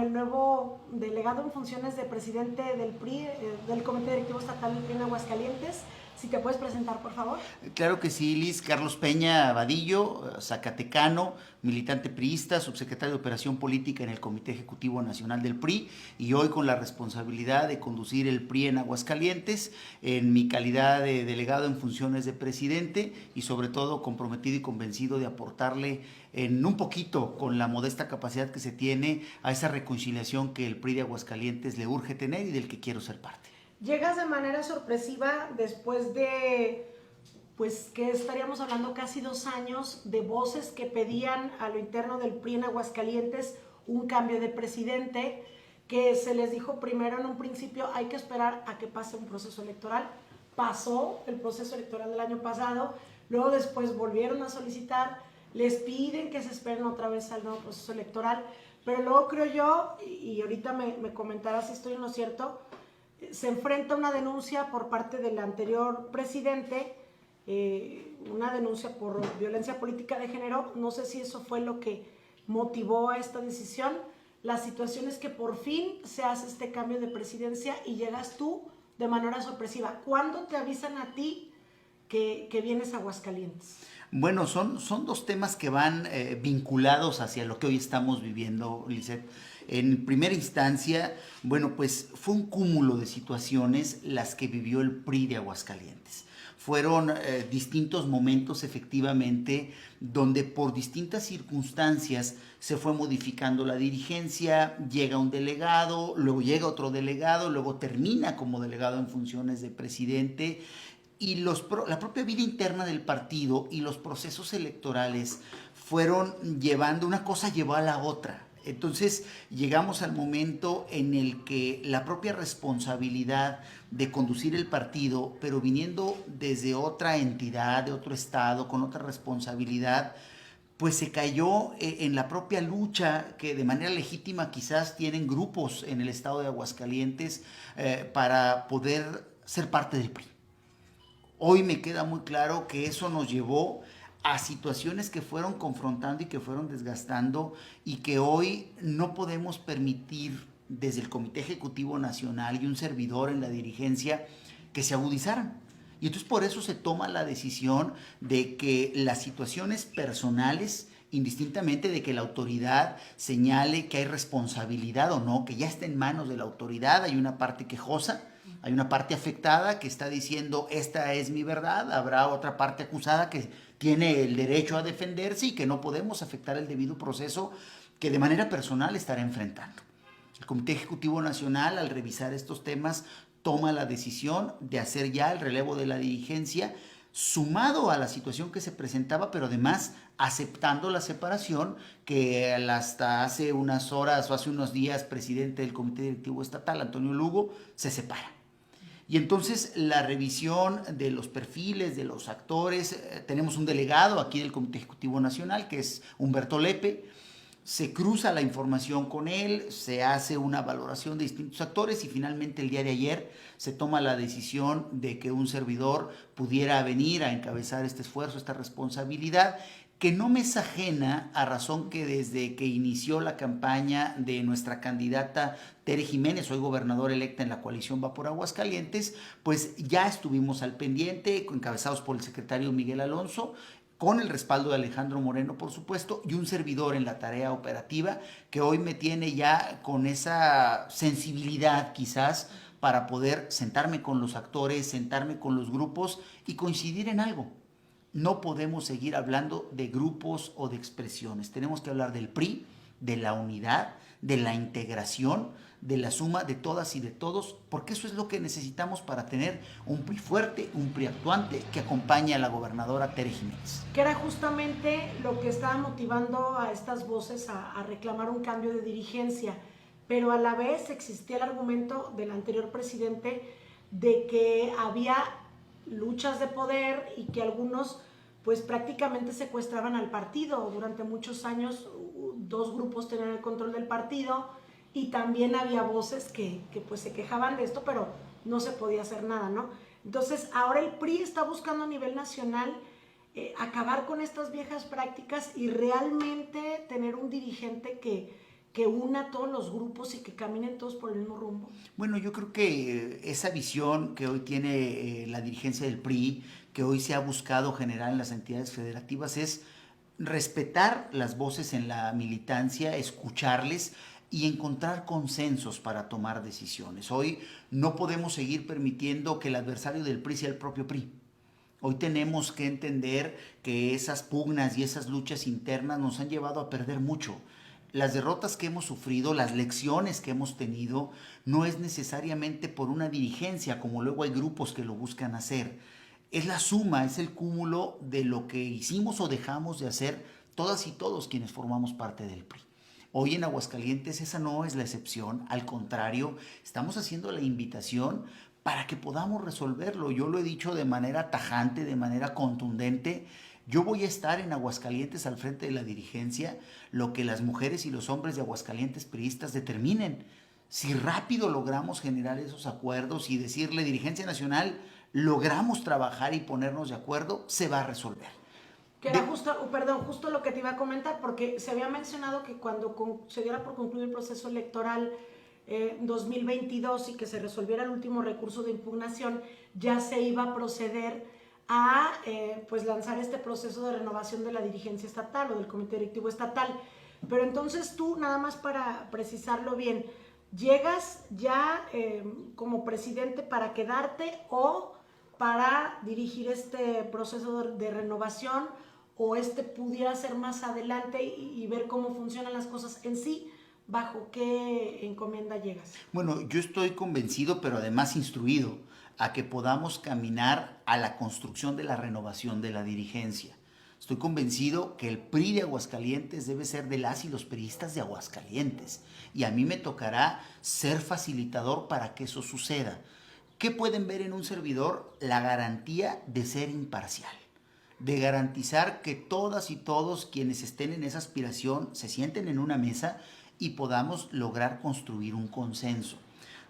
el nuevo delegado en funciones de presidente del PRI, del Comité Directivo Estatal del PRI en Aguascalientes. Si te puedes presentar, por favor. Claro que sí, Liz. Carlos Peña Vadillo, zacatecano, militante priista, subsecretario de Operación Política en el Comité Ejecutivo Nacional del PRI y hoy con la responsabilidad de conducir el PRI en Aguascalientes en mi calidad de delegado en funciones de presidente y sobre todo comprometido y convencido de aportarle en un poquito con la modesta capacidad que se tiene a esa reconciliación que el PRI de Aguascalientes le urge tener y del que quiero ser parte. Llegas de manera sorpresiva después de, pues que estaríamos hablando casi 2 años de voces que pedían a lo interno del PRI en Aguascalientes un cambio de presidente, que se les dijo primero en un principio hay que esperar a que pase un proceso electoral. Pasó el proceso electoral del año pasado, luego después volvieron a solicitar, les piden que se esperen otra vez al nuevo proceso electoral, pero luego creo yo, y ahorita me comentarás si estoy en lo cierto, se enfrenta una denuncia por parte del anterior presidente, una denuncia por violencia política de género. No sé si eso fue lo que motivó a esta decisión. La situación es que por fin se hace este cambio de presidencia y llegas tú de manera sorpresiva. ¿Cuándo te avisan a ti que vienes a Aguascalientes? Bueno, son dos temas que van vinculados hacia lo que hoy estamos viviendo, Lisette. En primera instancia, bueno, pues fue un cúmulo de situaciones las que vivió el PRI de Aguascalientes. Fueron distintos momentos efectivamente donde por distintas circunstancias se fue modificando la dirigencia, llega un delegado, luego llega otro delegado, luego termina como delegado en funciones de presidente y la propia vida interna del partido y los procesos electorales fueron llevando, una cosa llevó a la otra. Entonces llegamos al momento en el que la propia responsabilidad de conducir el partido, pero viniendo desde otra entidad, de otro estado, con otra responsabilidad, pues se cayó en la propia lucha que de manera legítima quizás tienen grupos en el estado de Aguascalientes para poder ser parte del PRI. Hoy me queda muy claro que eso nos llevó a situaciones que fueron confrontando y que fueron desgastando y que hoy no podemos permitir desde el Comité Ejecutivo Nacional y un servidor en la dirigencia que se agudizaran. Y entonces por eso se toma la decisión de que las situaciones personales, indistintamente de que la autoridad señale que hay responsabilidad o no, que ya está en manos de la autoridad, hay una parte quejosa, hay una parte afectada que está diciendo esta es mi verdad, habrá otra parte acusada que tiene el derecho a defenderse y que no podemos afectar el debido proceso que de manera personal estará enfrentando. El Comité Ejecutivo Nacional, al revisar estos temas, toma la decisión de hacer ya el relevo de la dirigencia, sumado a la situación que se presentaba, pero además aceptando la separación que hasta hace unas horas o hace unos días presidente del Comité Directivo Estatal, Antonio Lugo, se separa. Y entonces la revisión de los perfiles de los actores, tenemos un delegado aquí del Comité Ejecutivo Nacional que es Humberto Lepe, se cruza la información con él, se hace una valoración de distintos actores y finalmente el día de ayer se toma la decisión de que un servidor pudiera venir a encabezar este esfuerzo, esta responsabilidad, que no me es ajena a razón que desde que inició la campaña de nuestra candidata Tere Jiménez, hoy gobernadora electa en la coalición Va por Aguascalientes, pues ya estuvimos al pendiente, encabezados por el secretario Miguel Alonso, con el respaldo de Alejandro Moreno, por supuesto, y un servidor en la tarea operativa que hoy me tiene ya con esa sensibilidad quizás para poder sentarme con los actores, sentarme con los grupos y coincidir en algo. No podemos seguir hablando de grupos o de expresiones. Tenemos que hablar del PRI, de la unidad, de la integración, de la suma de todas y de todos, porque eso es lo que necesitamos para tener un PRI fuerte, un PRI actuante que acompañe a la gobernadora Tere Jiménez. Que era justamente lo que estaba motivando a estas voces a reclamar un cambio de dirigencia, pero a la vez existía el argumento del anterior presidente de que había luchas de poder y que algunos pues prácticamente secuestraban al partido. Durante muchos años 2 grupos tenían el control del partido y también había voces que pues se quejaban de esto, pero no se podía hacer nada, ¿no? Entonces ahora el PRI está buscando a nivel nacional acabar con estas viejas prácticas y realmente tener un dirigente que una a todos los grupos y que caminen todos por el mismo rumbo? Bueno, yo creo que esa visión que hoy tiene la dirigencia del PRI, que hoy se ha buscado generar en las entidades federativas, es respetar las voces en la militancia, escucharles y encontrar consensos para tomar decisiones. Hoy no podemos seguir permitiendo que el adversario del PRI sea el propio PRI. Hoy tenemos que entender que esas pugnas y esas luchas internas nos han llevado a perder mucho. Las derrotas que hemos sufrido, las lecciones que hemos tenido, no es necesariamente por una dirigencia, como luego hay grupos que lo buscan hacer. Es la suma, es el cúmulo de lo que hicimos o dejamos de hacer todas y todos quienes formamos parte del PRI. Hoy en Aguascalientes esa no es la excepción, al contrario, estamos haciendo la invitación para que podamos resolverlo. Yo lo he dicho de manera tajante, de manera contundente. Yo voy a estar en Aguascalientes al frente de la dirigencia, lo que las mujeres y los hombres de Aguascalientes priistas determinen. Si rápido logramos generar esos acuerdos y decirle, dirigencia nacional, logramos trabajar y ponernos de acuerdo, se va a resolver. Que era justo lo que te iba a comentar, porque se había mencionado que cuando se diera por concluido el proceso electoral 2022 y que se resolviera el último recurso de impugnación, ya se iba a proceder a pues lanzar este proceso de renovación de la dirigencia estatal o del comité directivo estatal. Pero entonces tú, nada más para precisarlo bien, ¿llegas ya como presidente para quedarte o para dirigir este proceso de renovación, o pudiera ser más adelante y ver cómo funcionan las cosas en sí? ¿Bajo qué encomienda llegas? Bueno, yo estoy convencido, pero además instruido, a que podamos caminar a la construcción de la renovación de la dirigencia. Estoy convencido que el PRI de Aguascalientes debe ser de las y los priistas de Aguascalientes. Y a mí me tocará ser facilitador para que eso suceda. ¿Qué pueden ver en un servidor? La garantía de ser imparcial, de garantizar que todas y todos quienes estén en esa aspiración se sienten en una mesa y podamos lograr construir un consenso.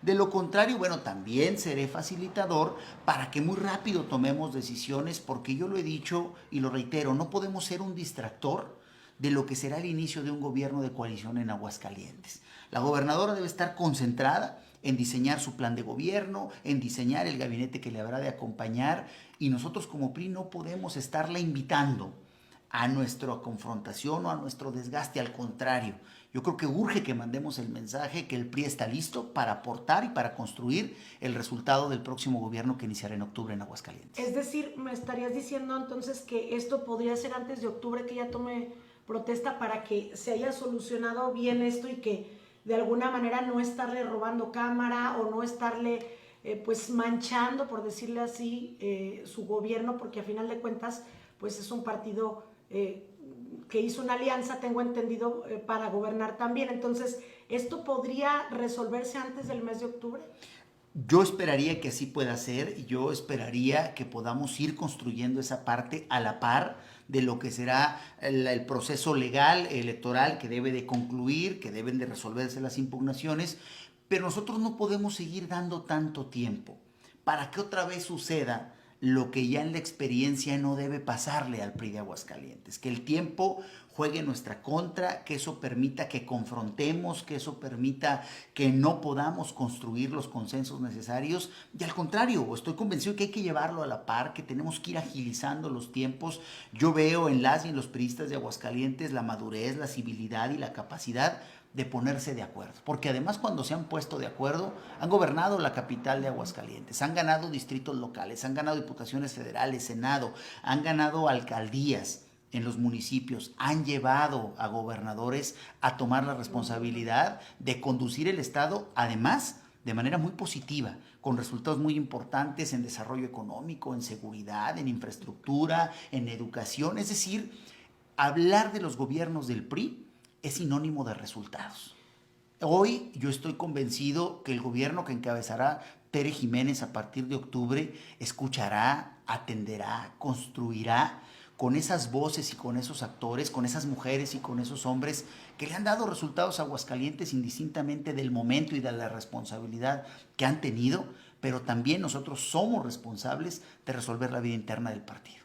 De lo contrario, bueno, también seré facilitador para que muy rápido tomemos decisiones, porque yo lo he dicho y lo reitero, no podemos ser un distractor de lo que será el inicio de un gobierno de coalición en Aguascalientes. La gobernadora debe estar concentrada en diseñar su plan de gobierno, en diseñar el gabinete que le habrá de acompañar, y nosotros como PRI no podemos estarla invitando a nuestra confrontación o a nuestro desgaste. Al contrario, yo creo que urge que mandemos el mensaje que el PRI está listo para aportar y para construir el resultado del próximo gobierno que iniciará en octubre en Aguascalientes. Es decir, me estarías diciendo entonces que esto podría ser antes de octubre, que ya tome protesta para que se haya solucionado bien esto y que de alguna manera no estarle robando cámara o no estarle pues manchando, por decirle así, su gobierno, porque a final de cuentas pues es un partido que hizo una alianza, tengo entendido, para gobernar también. Entonces, ¿esto podría resolverse antes del mes de octubre? Yo esperaría que así pueda ser, y yo esperaría que podamos ir construyendo esa parte a la par de lo que será el proceso legal, electoral, que debe de concluir, que deben de resolverse las impugnaciones, pero nosotros no podemos seguir dando tanto tiempo para que otra vez suceda lo que ya en la experiencia no debe pasarle al PRI de Aguascalientes, que el tiempo juegue en nuestra contra, que eso permita que confrontemos, que eso permita que no podamos construir los consensos necesarios, y al contrario, estoy convencido que hay que llevarlo a la par, que tenemos que ir agilizando los tiempos. Yo veo en las y en los priistas de Aguascalientes la madurez, la civilidad y la capacidad de ponerse de acuerdo, porque además cuando se han puesto de acuerdo han gobernado la capital de Aguascalientes, han ganado distritos locales, han ganado diputaciones federales, senado, han ganado alcaldías en los municipios, han llevado a gobernadores a tomar la responsabilidad de conducir el estado, además de manera muy positiva, con resultados muy importantes en desarrollo económico, en seguridad, en infraestructura, en educación. Es decir, hablar de los gobiernos del PRI es sinónimo de resultados. Hoy yo estoy convencido que el gobierno que encabezará Tere Jiménez a partir de octubre escuchará, atenderá, construirá con esas voces y con esos actores, con esas mujeres y con esos hombres que le han dado resultados a Aguascalientes indistintamente del momento y de la responsabilidad que han tenido, pero también nosotros somos responsables de resolver la vida interna del partido.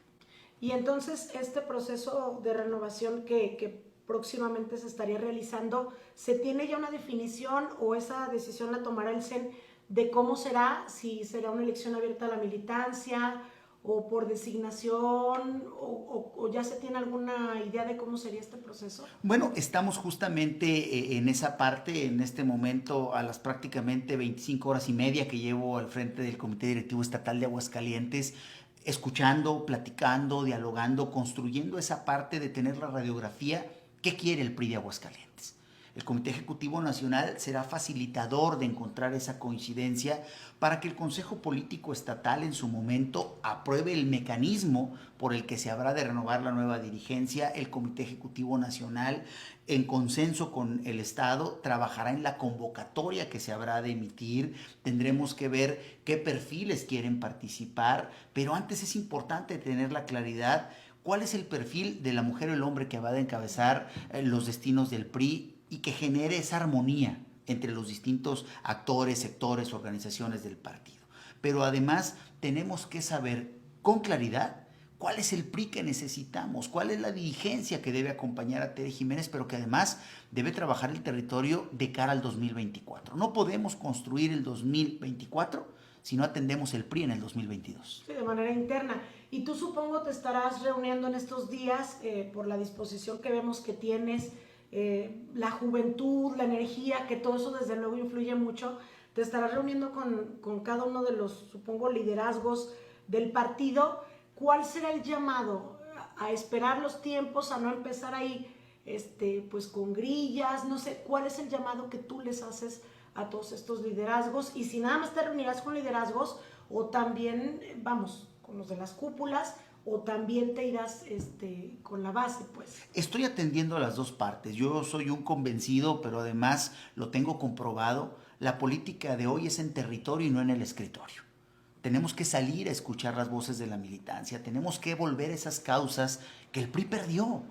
Y entonces este proceso de renovación que próximamente se estaría realizando, ¿se tiene ya una definición o esa decisión la tomará el CEN de cómo será? Si será una elección abierta a la militancia o por designación, o ya se tiene alguna idea de cómo sería este proceso. Bueno, estamos justamente en esa parte, en este momento, a las prácticamente 25 horas y media que llevo al frente del Comité Directivo Estatal de Aguascalientes, escuchando, platicando, dialogando, construyendo esa parte de tener la radiografía. ¿Qué quiere el PRI de Aguascalientes? El Comité Ejecutivo Nacional será facilitador de encontrar esa coincidencia para que el Consejo Político Estatal en su momento apruebe el mecanismo por el que se habrá de renovar la nueva dirigencia. El Comité Ejecutivo Nacional, en consenso con el Estado, trabajará en la convocatoria que se habrá de emitir. Tendremos que ver qué perfiles quieren participar, pero antes es importante tener la claridad cuál es el perfil de la mujer o el hombre que va a encabezar los destinos del PRI y que genere esa armonía entre los distintos actores, sectores, organizaciones del partido. Pero además tenemos que saber con claridad cuál es el PRI que necesitamos, cuál es la dirigencia que debe acompañar a Tere Jiménez, pero que además debe trabajar el territorio de cara al 2024. No podemos construir el 2024 si no atendemos el PRI en el 2022. Sí, de manera interna. Y tú, supongo, te estarás reuniendo en estos días por la disposición que vemos que tienes, la juventud, la energía, que todo eso desde luego influye mucho. Te estarás reuniendo con cada uno de los, supongo, liderazgos del partido. ¿Cuál será el llamado? ¿A esperar los tiempos, a no empezar ahí pues con grillas? No sé, ¿cuál es el llamado que tú les haces a todos estos liderazgos? Y si nada más te reunirás con liderazgos, o también, vamos, con los de las cúpulas, o también te irás con la base, pues. Estoy atendiendo a las dos partes. Yo soy un convencido, pero además lo tengo comprobado. La política de hoy es en territorio y no en el escritorio. Tenemos que salir a escuchar las voces de la militancia. Tenemos que volver a esas causas que el PRI perdió.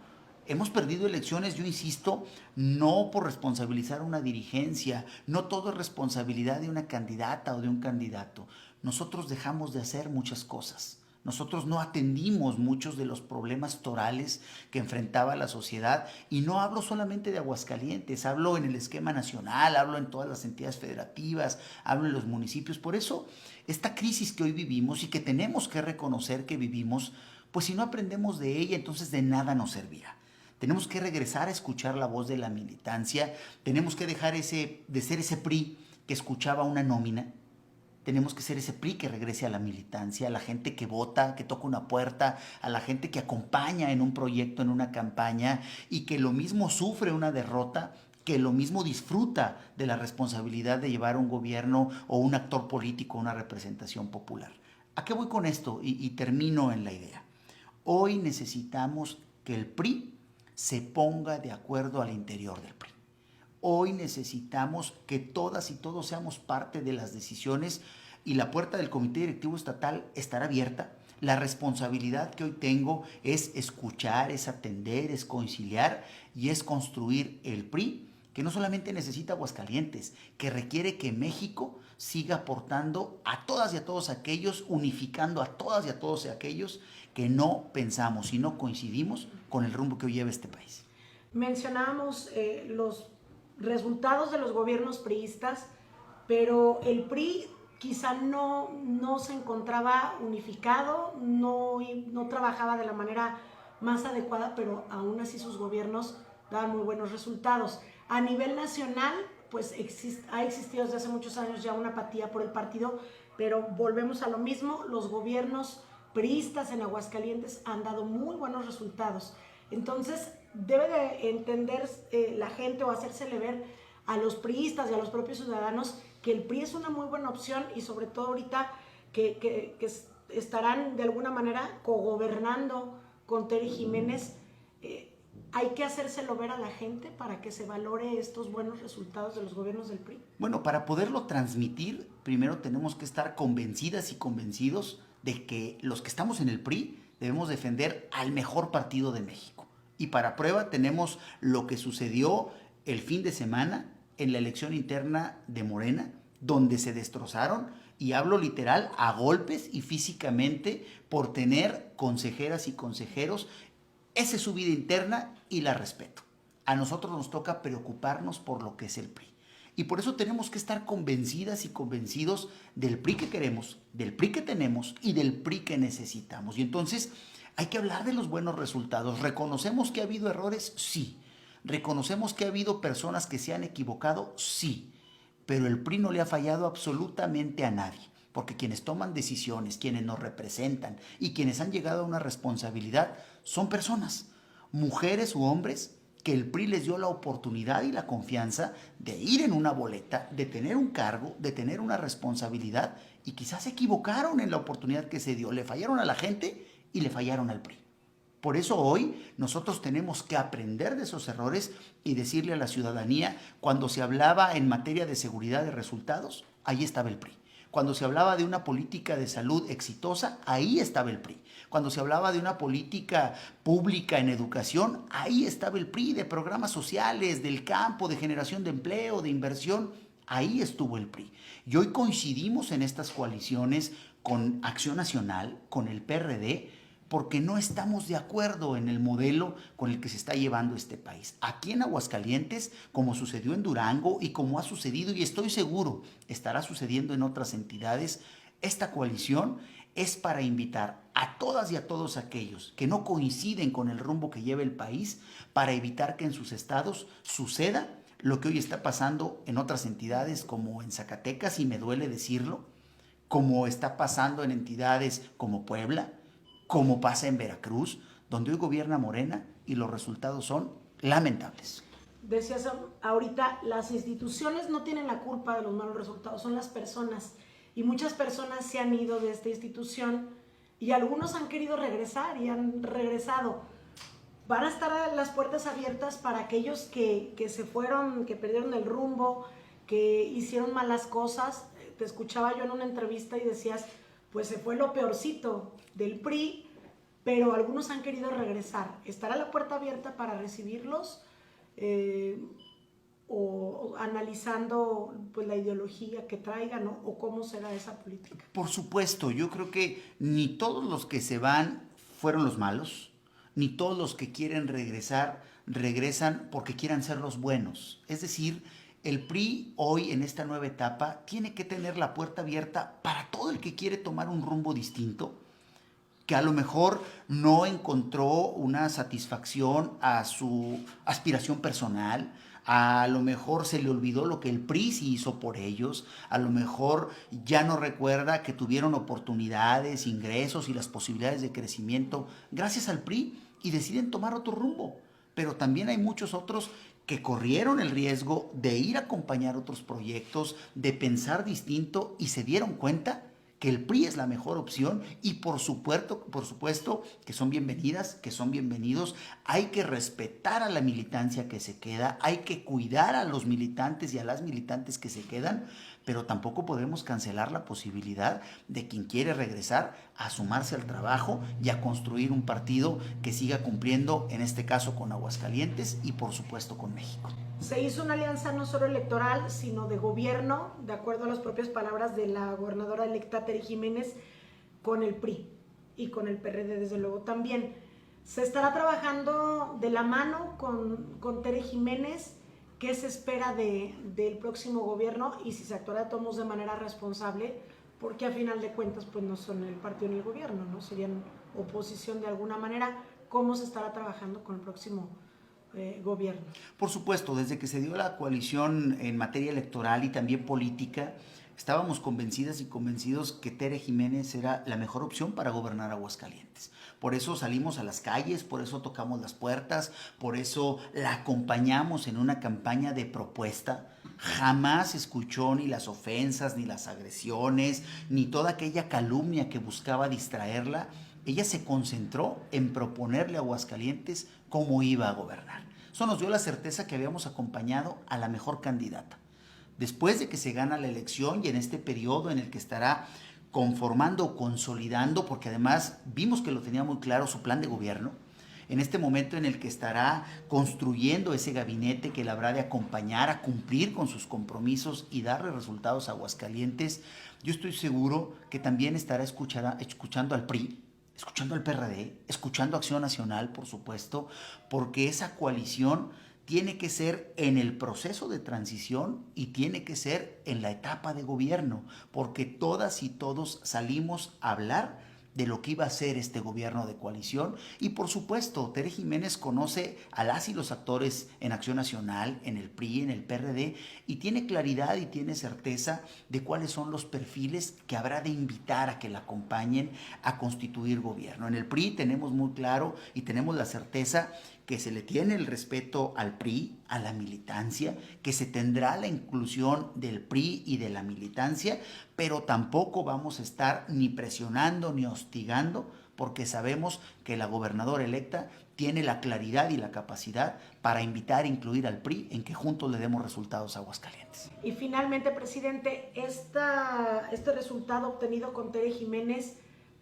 Hemos perdido elecciones, yo insisto, no por responsabilizar a una dirigencia. No todo es responsabilidad de una candidata o de un candidato. Nosotros dejamos de hacer muchas cosas. Nosotros no atendimos muchos de los problemas torales que enfrentaba la sociedad, y no hablo solamente de Aguascalientes, hablo en el esquema nacional, hablo en todas las entidades federativas, hablo en los municipios. Por eso, esta crisis que hoy vivimos y que tenemos que reconocer que vivimos, pues si no aprendemos de ella, entonces de nada nos servirá. Tenemos que regresar a escuchar la voz de la militancia, tenemos que dejar de ser ese PRI que escuchaba una nómina. Tenemos que ser ese PRI que regrese a la militancia, a la gente que vota, que toca una puerta, a la gente que acompaña en un proyecto, en una campaña, y que lo mismo sufre una derrota, que lo mismo disfruta de la responsabilidad de llevar un gobierno o un actor político, una representación popular. ¿A qué voy con esto? Y termino en la idea. Hoy necesitamos que el PRI se ponga de acuerdo al interior del PRI. Hoy necesitamos que todas y todos seamos parte de las decisiones, y la puerta del Comité Directivo Estatal estará abierta. La responsabilidad que hoy tengo es escuchar, es atender, es conciliar y es construir el PRI, que no solamente necesita Aguascalientes, que requiere que México siga aportando a todas y a todos aquellos, unificando a todas y a todos aquellos que no pensamos y no coincidimos con el rumbo que hoy lleva este país. Mencionábamos los resultados de los gobiernos priistas, pero el PRI quizá no se encontraba unificado, no trabajaba de la manera más adecuada, pero aún así sus gobiernos daban muy buenos resultados. A nivel nacional, pues ha existido desde hace muchos años ya una apatía por el partido, pero volvemos a lo mismo, los gobiernos priistas en Aguascalientes han dado muy buenos resultados. Entonces, debe de entender la gente, o hacérsele ver a los priistas y a los propios ciudadanos que el PRI es una muy buena opción, y sobre todo ahorita que estarán de alguna manera cogobernando con Tere Jiménez. Hay que hacérselo ver a la gente para que se valore estos buenos resultados de los gobiernos del PRI. Bueno, para poderlo transmitir, primero tenemos que estar convencidas y convencidos de que los que estamos en el PRI debemos defender al mejor partido de México. Y para prueba tenemos lo que sucedió el fin de semana en la elección interna de Morena, donde se destrozaron, y hablo literal, a golpes y físicamente, por tener consejeras y consejeros. Esa es su vida interna y la respeto. A nosotros nos toca preocuparnos por lo que es el PRI. Y por eso tenemos que estar convencidas y convencidos del PRI que queremos, del PRI que tenemos y del PRI que necesitamos. Y entonces hay que hablar de los buenos resultados. ¿Reconocemos que ha habido errores? Sí. ¿Reconocemos que ha habido personas que se han equivocado? Sí. Pero el PRI no le ha fallado absolutamente a nadie. Porque quienes toman decisiones, quienes nos representan y quienes han llegado a una responsabilidad son personas, mujeres u hombres, que el PRI les dio la oportunidad y la confianza de ir en una boleta, de tener un cargo, de tener una responsabilidad, y quizás se equivocaron en la oportunidad que se dio, le fallaron a la gente y le fallaron al PRI. Por eso hoy nosotros tenemos que aprender de esos errores y decirle a la ciudadanía, cuando se hablaba en materia de seguridad de resultados, ahí estaba el PRI. Cuando se hablaba de una política de salud exitosa, ahí estaba el PRI. Cuando se hablaba de una política pública en educación, ahí estaba el PRI, de programas sociales, del campo, de generación de empleo, de inversión, ahí estuvo el PRI. Y hoy coincidimos en estas coaliciones con Acción Nacional, con el PRD, porque no estamos de acuerdo en el modelo con el que se está llevando este país. Aquí en Aguascalientes, como sucedió en Durango y como ha sucedido, y estoy seguro estará sucediendo en otras entidades, esta coalición es para invitar a todas y a todos aquellos que no coinciden con el rumbo que lleva el país, para evitar que en sus estados suceda lo que hoy está pasando en otras entidades como en Zacatecas, y me duele decirlo, como está pasando en entidades como Puebla, como pasa en Veracruz, donde hoy gobierna Morena y los resultados son lamentables. Decías ahorita, las instituciones no tienen la culpa de los malos resultados, son las personas. Y muchas personas se han ido de esta institución y algunos han querido regresar y han regresado. Van a estar las puertas abiertas para aquellos que se fueron, que perdieron el rumbo, que hicieron malas cosas. Te escuchaba yo en una entrevista y decías, pues se fue lo peorcito del PRI, pero algunos han querido regresar. ¿Estará la puerta abierta para recibirlos? O analizando pues la ideología que traigan, ¿no? O cómo será esa política. Por supuesto, yo creo que ni todos los que se van fueron los malos, ni todos los que quieren regresar regresan porque quieran ser los buenos. Es decir, el PRI hoy en esta nueva etapa tiene que tener la puerta abierta para todo el que quiere tomar un rumbo distinto, que a lo mejor no encontró una satisfacción a su aspiración personal, a lo mejor se le olvidó lo que el PRI sí hizo por ellos, a lo mejor ya no recuerda que tuvieron oportunidades, ingresos y las posibilidades de crecimiento gracias al PRI y deciden tomar otro rumbo. Pero también hay muchos otros que corrieron el riesgo de ir a acompañar otros proyectos, de pensar distinto y se dieron cuenta que el PRI es la mejor opción y por supuesto que son bienvenidas, que son bienvenidos. Hay que respetar a la militancia que se queda, hay que cuidar a los militantes y a las militantes que se quedan, pero tampoco podemos cancelar la posibilidad de quien quiere regresar a sumarse al trabajo y a construir un partido que siga cumpliendo, en este caso con Aguascalientes y por supuesto con México. Se hizo una alianza no solo electoral, sino de gobierno, de acuerdo a las propias palabras de la gobernadora electa Tere Jiménez, con el PRI y con el PRD, desde luego también. Se estará trabajando de la mano con Tere Jiménez. ¿Qué se espera del próximo gobierno y si se actuará de todos modos de manera responsable? Porque a final de cuentas pues no son el partido ni el gobierno, ¿no? Serían oposición de alguna manera. ¿Cómo se estará trabajando con el próximo gobierno? Por supuesto, desde que se dio la coalición en materia electoral y también política, estábamos convencidas y convencidos que Tere Jiménez era la mejor opción para gobernar Aguascalientes. Por eso salimos a las calles, por eso tocamos las puertas, por eso la acompañamos en una campaña de propuesta. Jamás escuchó ni las ofensas, ni las agresiones, ni toda aquella calumnia que buscaba distraerla. Ella se concentró en proponerle a Aguascalientes cómo iba a gobernar. Eso nos dio la certeza que habíamos acompañado a la mejor candidata. Después de que se gana la elección y en este periodo en el que estará conformando, consolidando, porque además vimos que lo tenía muy claro su plan de gobierno, en este momento en el que estará construyendo ese gabinete que le habrá de acompañar a cumplir con sus compromisos y darle resultados a Aguascalientes, yo estoy seguro que también estará escuchando al PRI, escuchando al PRD, escuchando a Acción Nacional, por supuesto, porque esa coalición tiene que ser en el proceso de transición y tiene que ser en la etapa de gobierno, porque todas y todos salimos a hablar de lo que iba a ser este gobierno de coalición. Y por supuesto, Tere Jiménez conoce a las y los actores en Acción Nacional, en el PRI, en el PRD, y tiene claridad y tiene certeza de cuáles son los perfiles que habrá de invitar a que la acompañen a constituir gobierno. En el PRI tenemos muy claro y tenemos la certeza que se le tiene el respeto al PRI, a la militancia, que se tendrá la inclusión del PRI y de la militancia, pero tampoco vamos a estar ni presionando ni hostigando, porque sabemos que la gobernadora electa tiene la claridad y la capacidad para invitar e incluir al PRI en que juntos le demos resultados a Aguascalientes. Y finalmente, presidente, este resultado obtenido con Tere Jiménez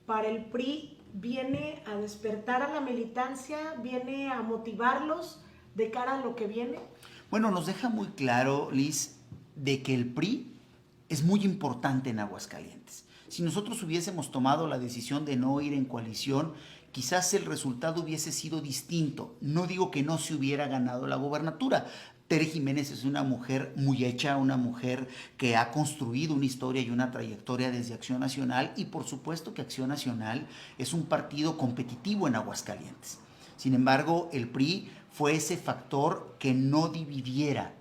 para el PRI viene a despertar a la militancia, viene a motivarlos de cara a lo que viene. Bueno, nos deja muy claro, Liz, de que el PRI es muy importante en Aguascalientes. Si nosotros hubiésemos tomado la decisión de no ir en coalición, quizás el resultado hubiese sido distinto. No digo que no se hubiera ganado la gobernatura. Tere Jiménez es una mujer muy hecha, una mujer que ha construido una historia y una trayectoria desde Acción Nacional, y por supuesto que Acción Nacional es un partido competitivo en Aguascalientes. Sin embargo, el PRI fue ese factor que no dividiera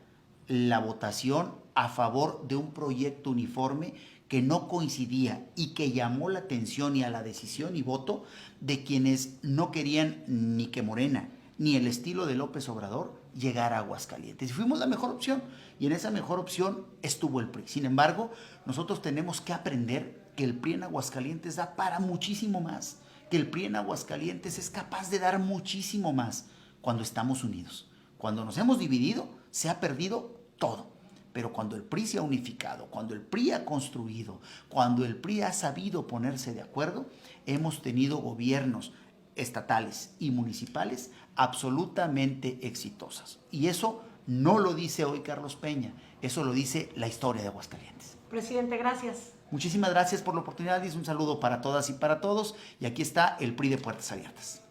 la votación a favor de un proyecto uniforme que no coincidía y que llamó la atención y a la decisión y voto de quienes no querían ni que Morena ni el estilo de López Obrador llegara a Aguascalientes. Y fuimos la mejor opción, y en esa mejor opción estuvo el PRI. Sin embargo, nosotros tenemos que aprender que el PRI en Aguascalientes da para muchísimo más, que el PRI en Aguascalientes es capaz de dar muchísimo más cuando estamos unidos. Cuando nos hemos dividido, se ha perdido todo. Pero cuando el PRI se ha unificado, cuando el PRI ha construido, cuando el PRI ha sabido ponerse de acuerdo, hemos tenido gobiernos estatales y municipales absolutamente exitosas. Y eso no lo dice hoy Carlos Peña, eso lo dice la historia de Aguascalientes. Presidente, gracias. Muchísimas gracias por la oportunidad y un saludo para todas y para todos. Y aquí está el PRI de Puertas Abiertas.